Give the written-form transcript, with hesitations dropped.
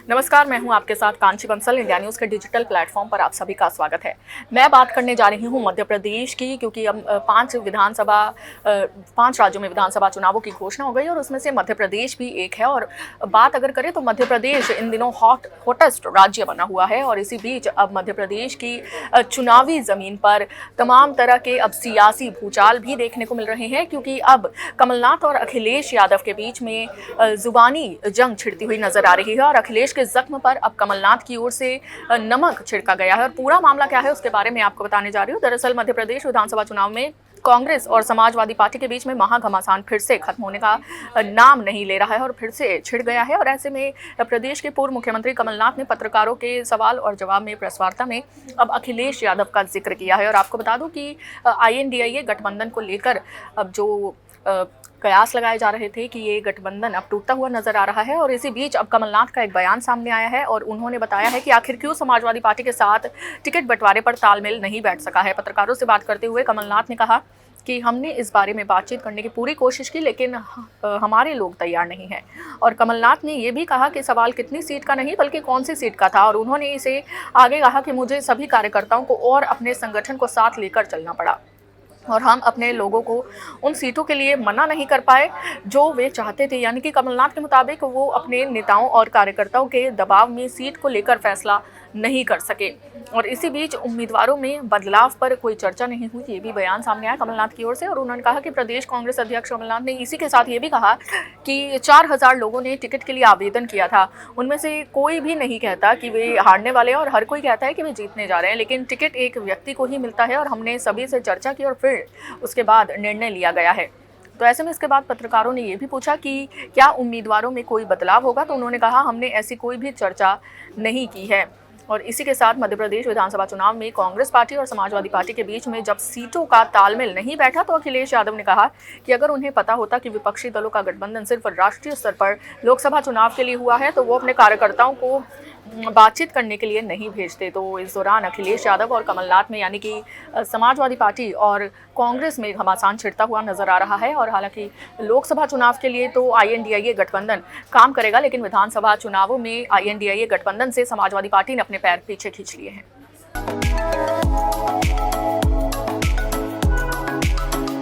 नमस्कार, मैं हूं आपके साथ कांची बंसल। इंडिया न्यूज़ के डिजिटल प्लेटफॉर्म पर आप सभी का स्वागत है। मैं बात करने जा रही हूं मध्य प्रदेश की, क्योंकि अब 5 राज्यों में विधानसभा चुनावों की घोषणा हो गई और उसमें से मध्य प्रदेश भी एक है। और बात अगर करें तो मध्य प्रदेश इन दिनों हॉटेस्ट राज्य बना हुआ है। और इसी बीच अब मध्य प्रदेश की चुनावी ज़मीन पर तमाम तरह के अब सियासी भूचाल भी देखने को मिल रहे हैं, क्योंकि अब कमलनाथ और अखिलेश यादव के बीच में जुबानी जंग छिड़ती हुई नजर आ रही है। और अखिलेश के जख्म पर अब कमलनाथ की ओर से नमक छिड़का गया है। और पूरा मामला क्या है उसके बारे में आपको बताने जा रही हूँ। दरअसल मध्य प्रदेश विधानसभा चुनाव में कांग्रेस और समाजवादी पार्टी के बीच में महाघमासान फिर से खत्म होने का नाम नहीं ले रहा है और फिर से छिड़ गया है। और ऐसे में प्रदेश के पूर्व मुख्यमंत्री कमलनाथ ने पत्रकारों के सवाल और जवाब में प्रेस वार्ता में अब अखिलेश यादव का जिक्र किया है। और आपको बता दूं कि INDIA गठबंधन को लेकर अब जो कयास लगाए जा रहे थे कि ये गठबंधन अब टूटता हुआ नजर आ रहा है। और इसी बीच अब कमलनाथ का एक बयान सामने आया है और उन्होंने बताया है कि आखिर क्यों समाजवादी पार्टी के साथ टिकट बंटवारे पर तालमेल नहीं बैठ सका है। पत्रकारों से बात करते हुए कमलनाथ ने कहा कि हमने इस बारे में बातचीत करने की पूरी कोशिश की, लेकिन हमारे लोग तैयार नहीं हैं। और कमलनाथ ने ये भी कहा कि सवाल कितनी सीट का नहीं बल्कि कौन सी सीट का था। और उन्होंने इसे आगे कहा कि मुझे सभी कार्यकर्ताओं को और अपने संगठन को साथ लेकर चलना पड़ा और हम अपने लोगों को उन सीटों के लिए मना नहीं कर पाए जो वे चाहते थे। यानी कि कमलनाथ के मुताबिक वो अपने नेताओं और कार्यकर्ताओं के दबाव में सीट को लेकर फैसला नहीं कर सके। और इसी बीच उम्मीदवारों में बदलाव पर कोई चर्चा नहीं हुई, ये भी बयान सामने आया कमलनाथ की ओर से। और उन्होंने कहा कि प्रदेश कांग्रेस अध्यक्ष कमलनाथ ने इसी के साथ ये भी कहा कि 4000 लोगों ने टिकट के लिए आवेदन किया था, उनमें से कोई भी नहीं कहता कि वे हारने वाले हैं और हर कोई कहता है कि वे जीतने जा रहे हैं, लेकिन टिकट एक व्यक्ति को ही मिलता है। और हमने सभी से चर्चा की और फिर उसके बाद निर्णय लिया गया है। तो ऐसे में इसके बाद पत्रकारों ने ये भी पूछा कि क्या उम्मीदवारों में कोई बदलाव होगा, तो उन्होंने कहा हमने ऐसी कोई भी चर्चा नहीं की है। और इसी के साथ मध्य प्रदेश विधानसभा चुनाव में कांग्रेस पार्टी और समाजवादी पार्टी के बीच में जब सीटों का तालमेल नहीं बैठा, तो अखिलेश यादव ने कहा कि अगर उन्हें पता होता कि विपक्षी दलों का गठबंधन सिर्फ राष्ट्रीय स्तर पर लोकसभा चुनाव के लिए हुआ है तो वो अपने कार्यकर्ताओं को बातचीत करने के लिए नहीं भेजते। तो इस दौरान अखिलेश यादव और कमलनाथ में यानी कि समाजवादी पार्टी और कांग्रेस में घमासान छिड़ता हुआ नजर आ रहा है। और हालांकि लोकसभा चुनाव के लिए तो INDIA गठबंधन काम करेगा, लेकिन विधानसभा चुनावों में INDIA गठबंधन से समाजवादी पार्टी ने अपने पैर पीछे खींच लिए हैं।